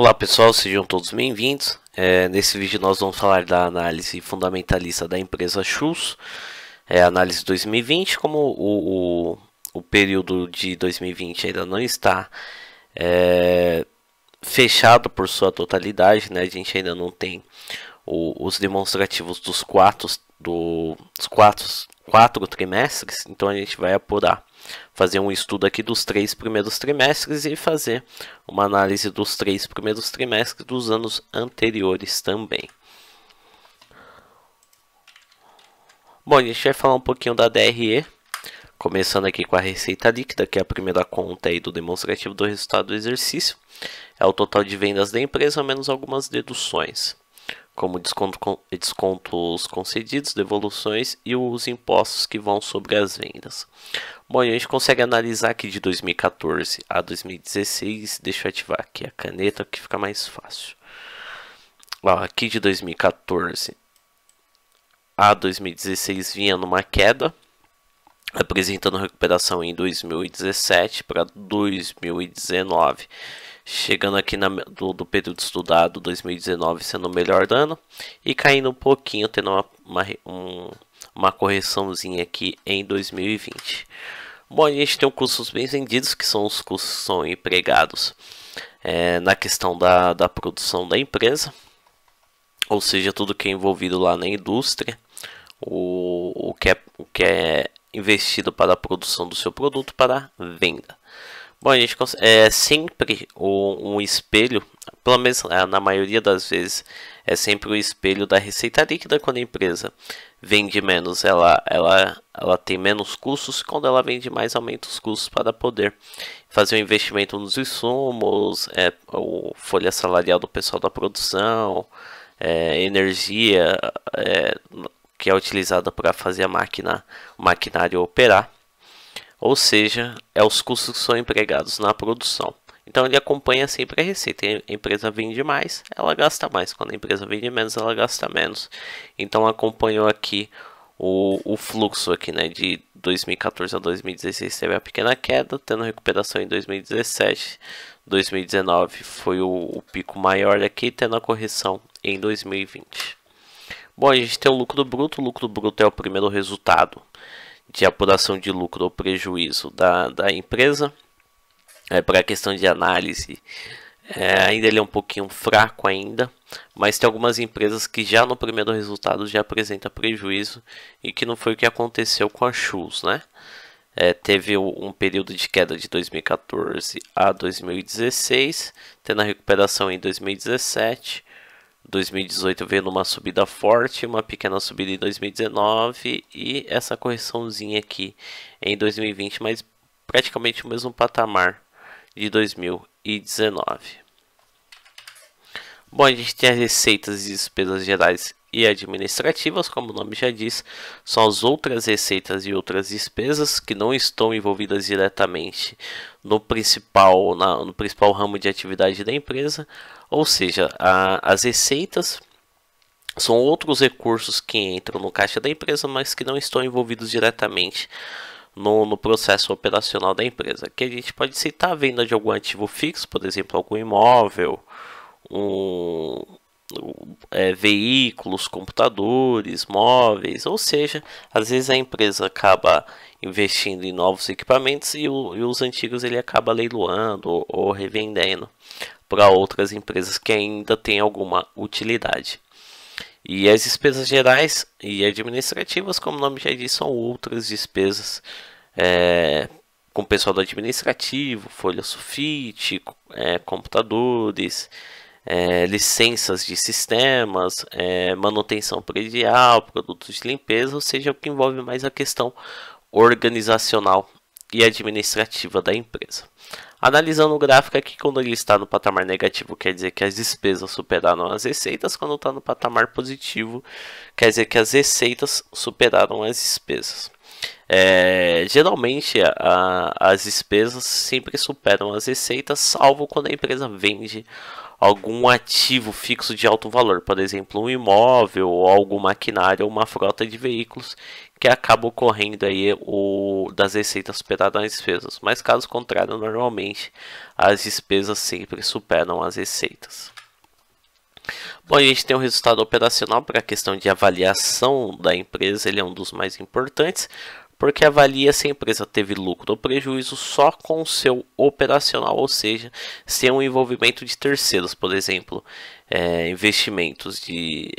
Olá pessoal, sejam todos bem-vindos. Nesse vídeo nós vamos falar da análise fundamentalista da empresa Schultz, análise 2020. Como o período de 2020 ainda não está fechado por sua totalidade, né? A gente ainda não tem os demonstrativos dos quatro trimestres, então a gente vai apurar, fazer um estudo aqui dos 3 primeiros trimestres e fazer uma análise dos 3 primeiros trimestres dos anos anteriores também. Bom, a gente vai falar um pouquinho da DRE, começando aqui com a receita líquida, que é a primeira conta aí do demonstrativo do resultado do exercício. É o total de vendas da empresa menos algumas deduções, como descontos concedidos, devoluções e os impostos que vão sobre as vendas. Bom, a gente consegue analisar aqui de 2014 a 2016. Deixa eu ativar aqui a caneta que fica mais fácil. Aqui de 2014 a 2016 vinha numa queda, apresentando recuperação em 2017 para 2019. Chegando aqui do período estudado, 2019 sendo o melhor ano e caindo um pouquinho, tendo uma correçãozinha aqui em 2020. Bom, a gente tem os custos bem vendidos, que são os custos que são empregados na questão da produção da empresa, ou seja, tudo que é envolvido lá na indústria, o que é investido para a produção do seu produto para venda. Bom, a gente é sempre um espelho, pelo menos na maioria das vezes, é sempre o espelho da receita líquida. Quando a empresa vende menos, ela tem menos custos. Quando ela vende mais, aumenta os custos para poder fazer um investimento nos insumos, o folha salarial do pessoal da produção, energia que é utilizada para fazer o maquinário operar. Ou seja, os custos que são empregados na produção. Então ele acompanha sempre a receita. A empresa vende mais, ela gasta mais. Quando a empresa vende menos, ela gasta menos. Então acompanhou aqui o fluxo aqui, né, de 2014 a 2016 teve a pequena queda, tendo recuperação em 2017. 2019 foi o pico maior aqui, tendo a correção em 2020. Bom, a gente tem o lucro bruto. O lucro bruto é o primeiro resultado de apuração de lucro ou prejuízo da empresa. Para a questão de análise, ainda ele é um pouquinho fraco ainda, mas tem algumas empresas que já no primeiro resultado já apresenta prejuízo, e que não foi o que aconteceu com a Schultz, né? Teve um período de queda de 2014 a 2016, tendo a recuperação em 2017. 2018 veio numa subida forte, uma pequena subida em 2019 e essa correçãozinha aqui em 2020, mas praticamente o mesmo patamar de 2019. Bom, a gente tem as receitas e despesas gerais e administrativas, como o nome já diz, são as outras receitas e outras despesas que não estão envolvidas diretamente no principal ramo de atividade da empresa. Ou seja, as receitas são outros recursos que entram no caixa da empresa, mas que não estão envolvidos diretamente no processo operacional da empresa. Que a gente pode citar a venda de algum ativo fixo, por exemplo, algum imóvel, veículos, computadores, móveis. Ou seja, às vezes a empresa acaba investindo em novos equipamentos e os antigos ele acaba leiloando ou revendendo para outras empresas que ainda têm alguma utilidade. E as despesas gerais e administrativas, como o nome já diz, são outras despesas com pessoal do administrativo, folha sulfite, computadores, licenças de sistemas, manutenção predial, produtos de limpeza, ou seja, o que envolve mais a questão organizacional e administrativa da empresa. Analisando o gráfico aqui, quando ele está no patamar negativo, quer dizer que as despesas superaram as receitas. Quando está no patamar positivo, quer dizer que as receitas superaram as despesas. Geralmente as despesas sempre superam as receitas, salvo quando a empresa vende algum ativo fixo de alto valor, por exemplo, um imóvel, ou algum maquinário, ou uma frota de veículos, que acaba ocorrendo aí das receitas superar as despesas. Mas caso contrário, normalmente as despesas sempre superam as receitas. Bom, a gente tem o resultado operacional para a questão de avaliação da empresa, ele é um dos mais importantes, porque avalia se a empresa teve lucro ou prejuízo só com o seu operacional, ou seja, sem o envolvimento de terceiros, por exemplo, investimentos de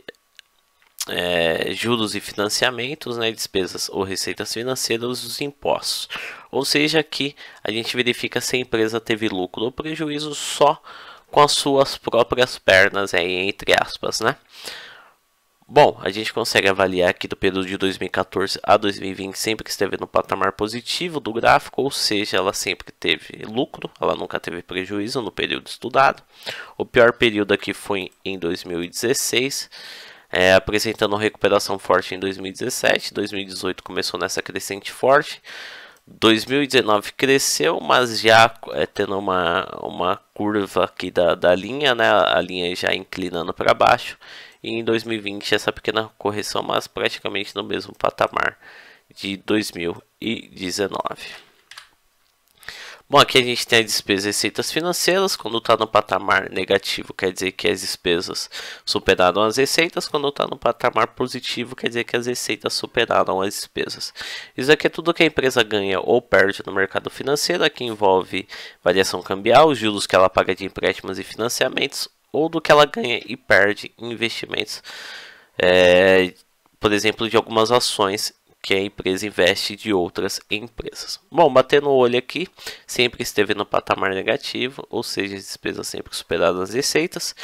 juros e financiamentos, né, despesas ou receitas financeiras, os impostos. Ou seja, aqui a gente verifica se a empresa teve lucro ou prejuízo só com as suas próprias pernas, entre aspas, né? Bom, a gente consegue avaliar aqui do período de 2014 a 2020 sempre que esteve no patamar positivo do gráfico, ou seja, ela sempre teve lucro, ela nunca teve prejuízo no período estudado. O pior período aqui foi em 2016, apresentando recuperação forte em 2017, 2018 começou nessa crescente forte, 2019 cresceu, mas já tendo uma curva aqui da linha, né, a linha já inclinando para baixo, e em 2020 essa pequena correção, mas praticamente no mesmo patamar de 2019. Bom, aqui a gente tem as despesas e receitas financeiras. Quando está no patamar negativo, quer dizer que as despesas superaram as receitas. Quando está no patamar positivo, quer dizer que as receitas superaram as despesas. Isso aqui é tudo que a empresa ganha ou perde no mercado financeiro. Aqui envolve variação cambial, os juros que ela paga de empréstimos e financiamentos, ou do que ela ganha e perde em investimentos, por exemplo, de algumas ações que a empresa investe de outras empresas. Bom, batendo o olho aqui, sempre esteve no patamar negativo, ou seja, as despesas sempre superaram as receitas.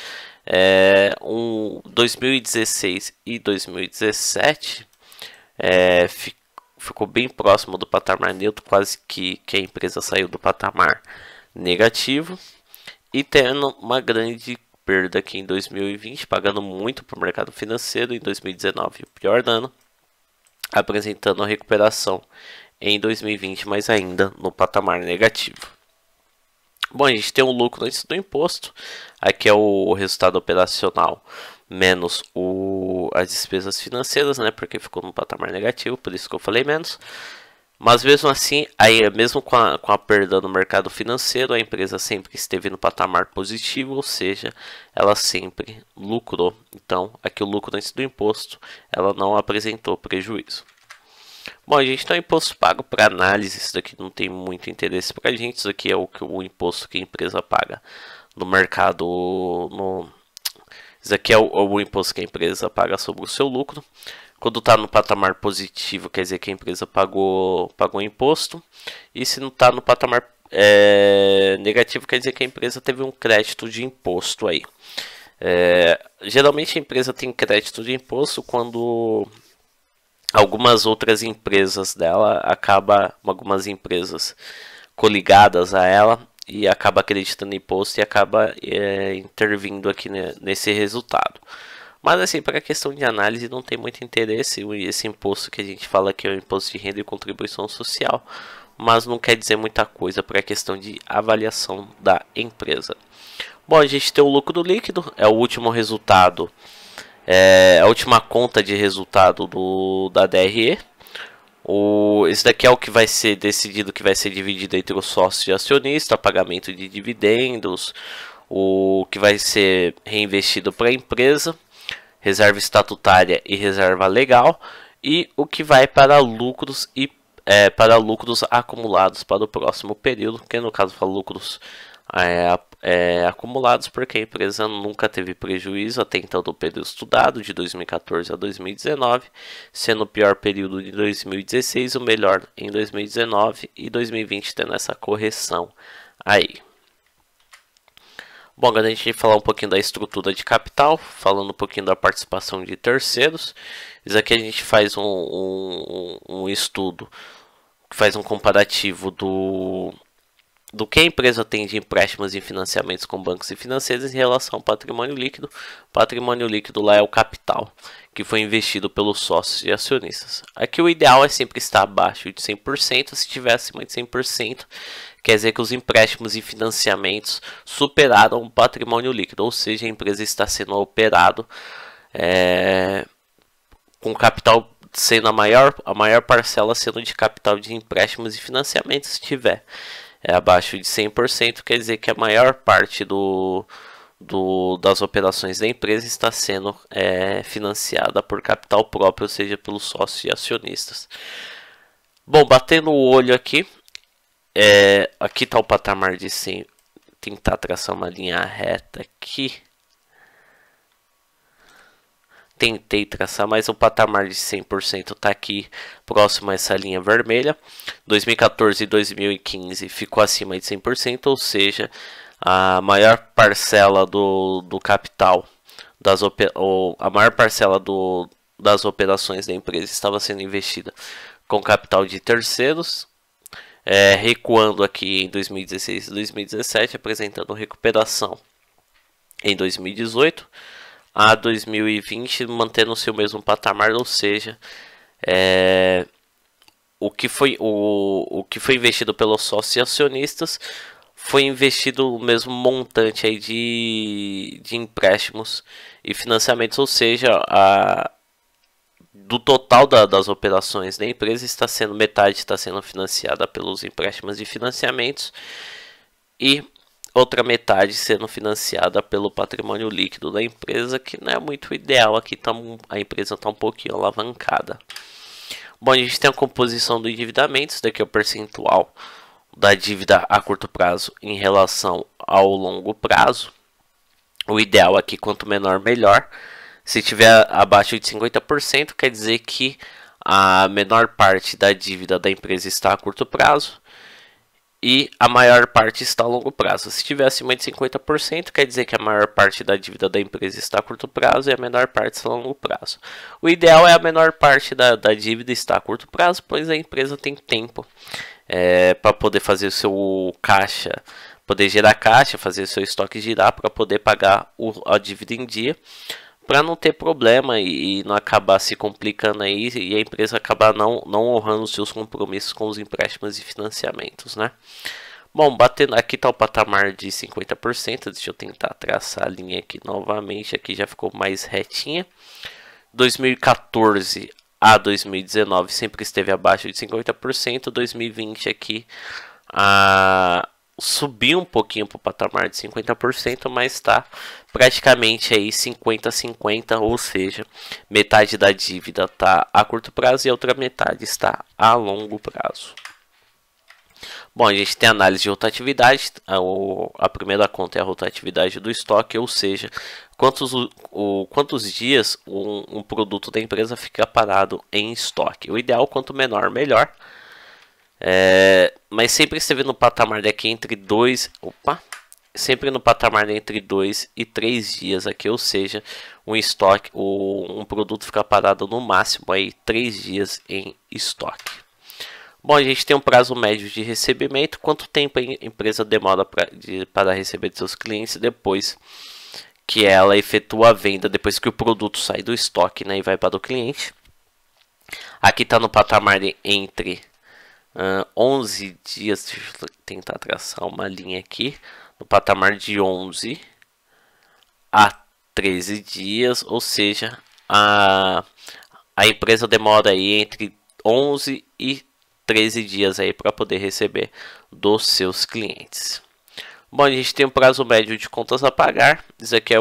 2016 e 2017 ficou bem próximo do patamar neutro, quase que a empresa saiu do patamar negativo, e tendo uma grande perda aqui em 2020, pagando muito para o mercado financeiro. Em 2019, o pior ano, apresentando a recuperação em 2020, mas ainda no patamar negativo. Bom, a gente tem um lucro antes do imposto. Aqui é o resultado operacional menos as despesas financeiras, né? Porque ficou no patamar negativo, por isso que eu falei menos. Mas mesmo assim, aí, mesmo com a perda no mercado financeiro, a empresa sempre esteve no patamar positivo, ou seja, ela sempre lucrou. Então, aqui o lucro antes do imposto, ela não apresentou prejuízo. Bom, a gente tem o imposto pago para análise, isso daqui não tem muito interesse para a gente, isso aqui é o imposto que a empresa paga no mercado, isso aqui é o imposto que a empresa paga sobre o seu lucro. Quando está no patamar positivo, quer dizer que a empresa pagou imposto. E se não está no patamar negativo, quer dizer que a empresa teve um crédito de imposto aí. Geralmente a empresa tem crédito de imposto quando algumas outras empresas dela algumas empresas coligadas a ela, e acaba acreditando em imposto e acaba intervindo aqui nesse resultado. Mas assim, para a questão de análise não tem muito interesse. Esse imposto que a gente fala aqui é o imposto de renda e contribuição social, mas não quer dizer muita coisa para a questão de avaliação da empresa. Bom, a gente tem o lucro líquido, é o último resultado, a última conta de resultado da DRE. Esse daqui é o que vai ser decidido, que vai ser dividido entre os sócios e acionistas, pagamento de dividendos, o que vai ser reinvestido para a empresa, reserva estatutária e reserva legal, e o que vai para lucros para lucros acumulados para o próximo período, que no caso fala lucros acumulados, porque a empresa nunca teve prejuízo até então do período estudado, de 2014 a 2019, sendo o pior período de 2016, o melhor em 2019, e 2020 tendo essa correção aí. Bom, agora a gente vai falar um pouquinho da estrutura de capital, falando um pouquinho da participação de terceiros. Isso aqui a gente faz um estudo, que faz um comparativo do que a empresa tem de empréstimos e financiamentos com bancos e financeiros em relação ao patrimônio líquido. Patrimônio líquido lá é o capital que foi investido pelos sócios e acionistas. Aqui o ideal é sempre estar abaixo de 100%, se estiver acima de 100%, quer dizer que os empréstimos e financiamentos superaram o patrimônio líquido, ou seja, a empresa está sendo operado com capital sendo a maior parcela sendo de capital de empréstimos e financiamentos. Se tiver abaixo de 100%, quer dizer que a maior parte das operações da empresa está sendo financiada por capital próprio, ou seja, pelos sócios e acionistas. Bom, batendo o olho aqui, aqui está o patamar de 100. Tentar traçar uma linha reta aqui. Tentei traçar, mas o patamar de 100% está aqui próximo a essa linha vermelha. 2014 e 2015 ficou acima de 100%, ou seja, a maior parcela do capital, a maior parcela das operações da empresa estava sendo investida com capital de terceiros, recuando aqui em 2016 e 2017, apresentando recuperação em 2018. A 2020 mantendo o seu mesmo patamar, ou seja, o que foi investido pelos sócios e acionistas foi investido o mesmo montante aí de empréstimos e financiamentos, ou seja, do total das operações da empresa metade está sendo financiada pelos empréstimos e financiamentos e outra metade sendo financiada pelo patrimônio líquido da empresa, que não é muito ideal. Aqui a empresa está um pouquinho alavancada. Bom, a gente tem a composição do endividamento. Isso daqui é o percentual da dívida a curto prazo em relação ao longo prazo. O ideal aqui, quanto menor, melhor. Se tiver abaixo de 50%, quer dizer que a menor parte da dívida da empresa está a curto prazo e a maior parte está a longo prazo. Se estiver acima de 50%, quer dizer que a maior parte da dívida da empresa está a curto prazo e a menor parte está a longo prazo. O ideal é a menor parte da dívida estar a curto prazo, pois a empresa tem tempo para poder fazer o seu caixa, poder gerar caixa, fazer o seu estoque girar para poder pagar a dívida em dia, para não ter problema e não acabar se complicando aí e a empresa acabar não honrando os seus compromissos com os empréstimos e financiamentos, né? Bom, batendo aqui está o patamar de 50%. Deixa eu tentar traçar a linha aqui novamente. Aqui já ficou mais retinha. 2014 a 2019 sempre esteve abaixo de 50%. 2020 aqui subiu um pouquinho para o patamar de 50%, mas está praticamente aí 50-50, ou seja, metade da dívida está a curto prazo e a outra metade está a longo prazo. Bom, a gente tem análise de rotatividade. A primeira conta é a rotatividade do estoque, ou seja, quantos dias um produto da empresa fica parado em estoque. O ideal, quanto menor, melhor. Mas sempre esteve no patamar daqui entre 2 e 3 dias aqui, ou seja, um produto fica parado no máximo aí 3 dias em estoque. Bom, a gente tem um prazo médio de recebimento. Quanto tempo a empresa demora para receber de seus clientes depois que ela efetua a venda, depois que o produto sai do estoque, né, e vai para o cliente. Aqui está no patamar entre 11 dias, deixa eu tentar traçar uma linha aqui, no patamar de 11 a 13 dias, ou seja, a empresa demora aí entre 11 e 13 dias aí para poder receber dos seus clientes. Bom, a gente tem um prazo médio de contas a pagar. Isso aqui é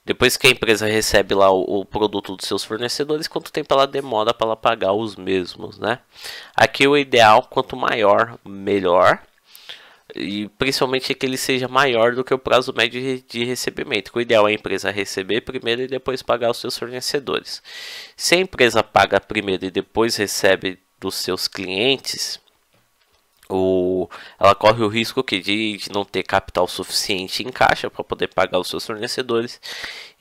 depois que a empresa recebe lá o produto dos seus fornecedores, quanto tempo ela demora para ela pagar os mesmos, né? Aqui o ideal, quanto maior, melhor. E principalmente que ele seja maior do que o prazo médio de recebimento. O ideal é a empresa receber primeiro e depois pagar os seus fornecedores. Se a empresa paga primeiro e depois recebe dos seus clientes, ela corre o risco de não ter capital suficiente em caixa para poder pagar os seus fornecedores.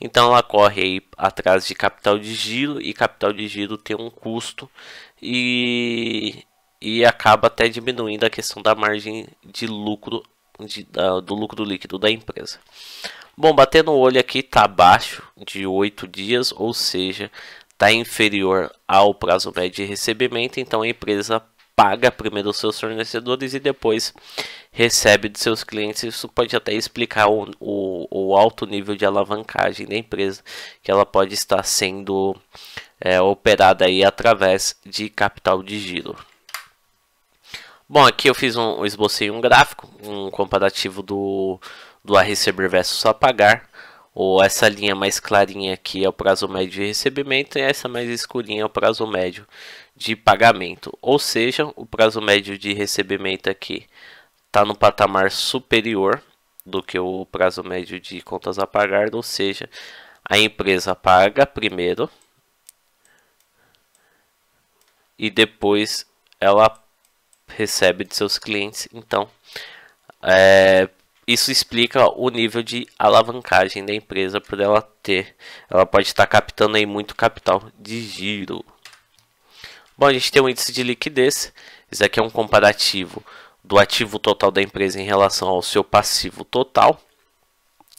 Então ela corre aí atrás de capital de giro, e capital de giro tem um custo e e acaba até diminuindo a questão da margem de lucro, do lucro líquido da empresa. Bom, batendo o olho aqui, está abaixo de 8 dias, ou seja, está inferior ao prazo médio de recebimento, então a empresa paga primeiro os seus fornecedores e depois recebe de seus clientes. Isso pode até explicar o alto nível de alavancagem da empresa, que ela pode estar sendo operada aí através de capital de giro. Bom, aqui eu fiz esbocei um gráfico, um comparativo do a receber versus a pagar. Ou essa linha mais clarinha aqui é o prazo médio de recebimento e essa mais escurinha é o prazo médio de pagamento. Ou seja, o prazo médio de recebimento aqui está no patamar superior do que o prazo médio de contas a pagar, ou seja, a empresa paga primeiro e depois ela recebe de seus clientes. Então, isso explica o nível de alavancagem da empresa, por ela pode estar captando aí muito capital de giro. Bom, a gente tem um índice de liquidez. Isso aqui é um comparativo do ativo total da empresa em relação ao seu passivo total.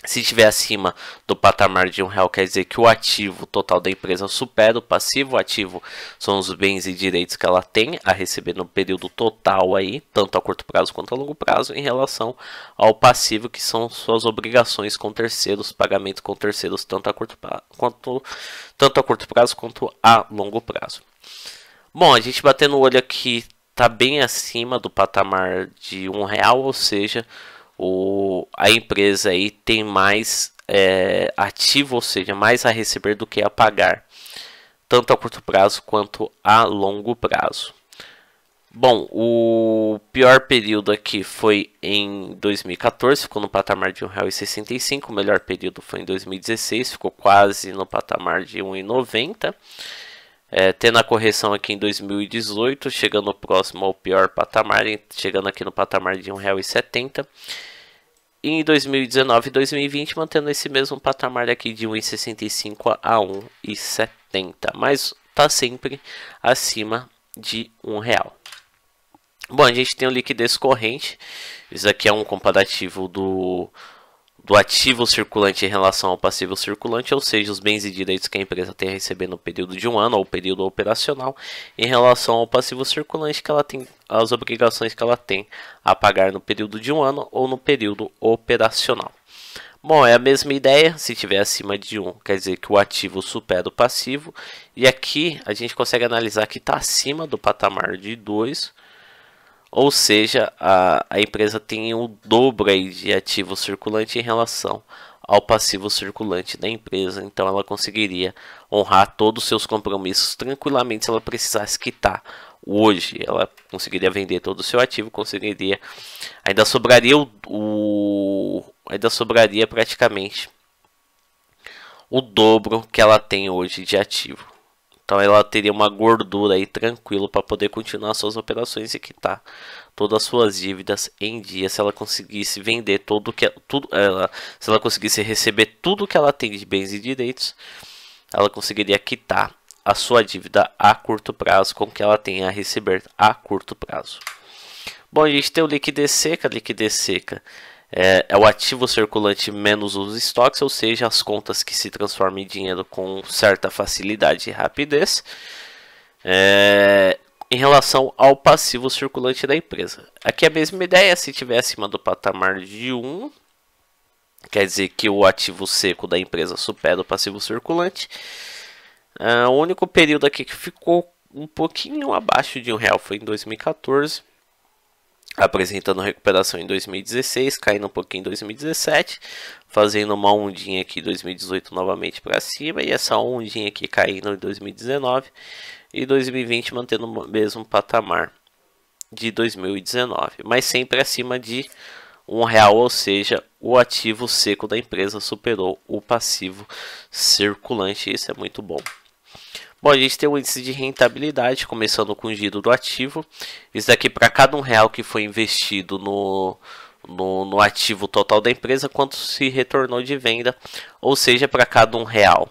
Se estiver acima do patamar de R$1, quer dizer que o ativo total da empresa supera o passivo. O ativo são os bens e direitos que ela tem a receber no período total aí, tanto a curto prazo quanto a longo prazo, em relação ao passivo, que são suas obrigações com terceiros, pagamento com terceiros, tanto a curto prazo quanto a longo prazo. Bom, a gente batendo o olho aqui, está bem acima do patamar de R$1, ou seja, a empresa aí tem mais ativo, ou seja, mais a receber do que a pagar, tanto a curto prazo quanto a longo prazo. Bom, o pior período aqui foi em 2014, ficou no patamar de R$1,65. O melhor período foi em 2016, ficou quase no patamar de R$1,90. Tendo a correção aqui em 2018, chegando próximo ao pior patamar, chegando aqui no patamar de R$1,70. E em 2019 e 2020, mantendo esse mesmo patamar aqui de R$1,65 a R$1,70. Mas está sempre acima de R$1. Bom, a gente tem o liquidez corrente. Isso aqui é um comparativo do ativo circulante em relação ao passivo circulante, ou seja, os bens e direitos que a empresa tem a receber no período de um ano ou período operacional, em relação ao passivo circulante, que ela tem as obrigações que ela tem a pagar no período de um ano ou no período operacional. Bom, é a mesma ideia. Se tiver acima de 1, quer dizer que o ativo supera o passivo, e aqui a gente consegue analisar que está acima do patamar de 2. Ou seja, a empresa tem o dobro aí de ativo circulante em relação ao passivo circulante da empresa. Então ela conseguiria honrar todos os seus compromissos tranquilamente se ela precisasse quitar hoje. Ela conseguiria vender todo o seu ativo, conseguiria. Ainda sobraria praticamente o dobro que ela tem hoje de ativo. Então ela teria uma gordura aí tranquilo para poder continuar suas operações e quitar todas as suas dívidas em dia. Se ela conseguisse vender se ela conseguisse receber tudo que ela tem de bens e direitos, ela conseguiria quitar a sua dívida a curto prazo com o que ela tem a receber a curto prazo. Bom, a gente tem o liquidez seca. A liquidez seca é o ativo circulante menos os estoques, ou seja, as contas que se transformam em dinheiro com certa facilidade e rapidez, em relação ao passivo circulante da empresa. Aqui é a mesma ideia. Se estiver acima do patamar de 1, quer dizer que o ativo seco da empresa supera o passivo circulante. O único período aqui que ficou um pouquinho abaixo de R$1 foi em 2014. Apresentando recuperação em 2016, caindo um pouquinho em 2017, fazendo uma ondinha aqui em 2018 novamente para cima, e essa ondinha aqui caindo em 2019, e 2020 mantendo o mesmo patamar de 2019, mas sempre acima de R$1, ou seja, o ativo seco da empresa superou o passivo circulante. Isso é muito bom. Bom, a gente tem o índice de rentabilidade, começando com o giro do ativo. Isso daqui para cada R$1 que foi investido no ativo total da empresa, quanto se retornou de venda. Ou seja, para cada R$1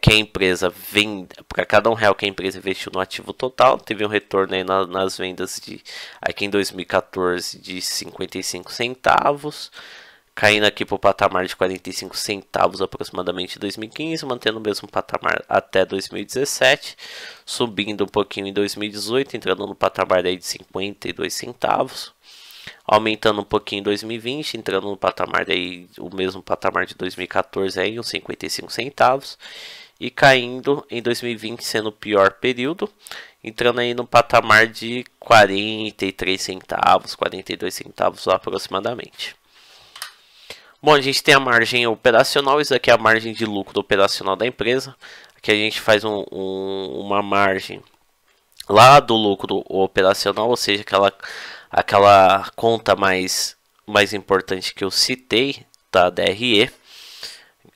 que a empresa vende, para cada R$1 que a empresa investiu no ativo total, teve um retorno aí nas vendas aqui em 2014 de 55 centavos, caindo aqui para o patamar de 45 centavos aproximadamente em 2015, mantendo o mesmo patamar até 2017, subindo um pouquinho em 2018, entrando no patamar aí de 52 centavos, aumentando um pouquinho em 2020, entrando no patamar aí, o mesmo patamar de 2014 aí, uns 55 centavos, e caindo em 2020, sendo o pior período, entrando aí no patamar de 43 centavos, 42 centavos aproximadamente. Bom, a gente tem a margem operacional, isso aqui é a margem de lucro operacional da empresa. Aqui a gente faz uma margem lá do lucro operacional, ou seja, aquela conta mais importante que eu citei, da DRE,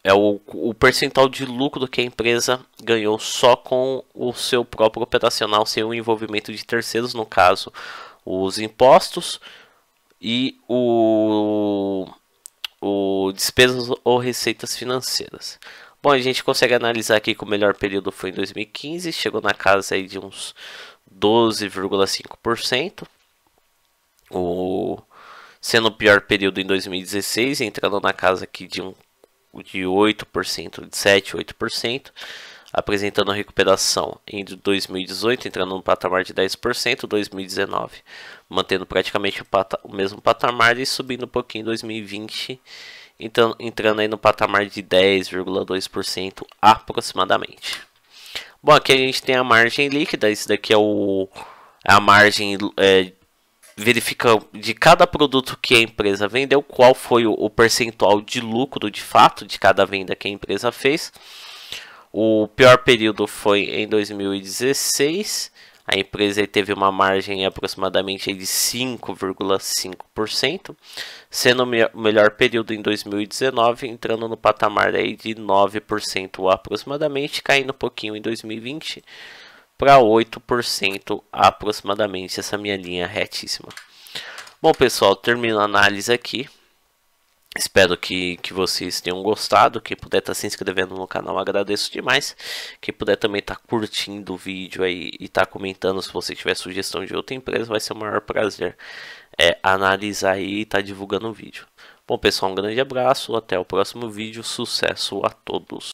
é o percentual de lucro que a empresa ganhou só com o seu próprio operacional, sem o envolvimento de terceiros, no caso, os impostos e o despesas ou receitas financeiras. Bom, a gente consegue analisar aqui que o melhor período foi em 2015, chegou na casa aí de uns 12,5%, sendo o pior período em 2016, entrando na casa aqui de 8%, de 7, 8%, apresentando recuperação em 2018, entrando no patamar de 10%, 2019, mantendo praticamente o mesmo patamar e subindo um pouquinho em 2020, então, entrando aí no patamar de 10,2% aproximadamente. Bom, aqui a gente tem a margem líquida, isso daqui é a margem, verifica de cada produto que a empresa vendeu, qual foi o percentual de lucro de fato de cada venda que a empresa fez. O pior período foi em 2016, a empresa teve uma margem aproximadamente de 5,5%, sendo o melhor período em 2019, entrando no patamar aí de 9% aproximadamente, caindo um pouquinho em 2020 para 8% aproximadamente, essa minha linha retíssima. Bom, pessoal, termino a análise aqui. Espero que vocês tenham gostado. Quem puder estar se inscrevendo no canal, agradeço demais. Quem puder também estar curtindo o vídeo aí e estar comentando, se você tiver sugestão de outra empresa, vai ser o maior prazer analisar aí e estar divulgando o vídeo. Bom, pessoal, um grande abraço, até o próximo vídeo, sucesso a todos.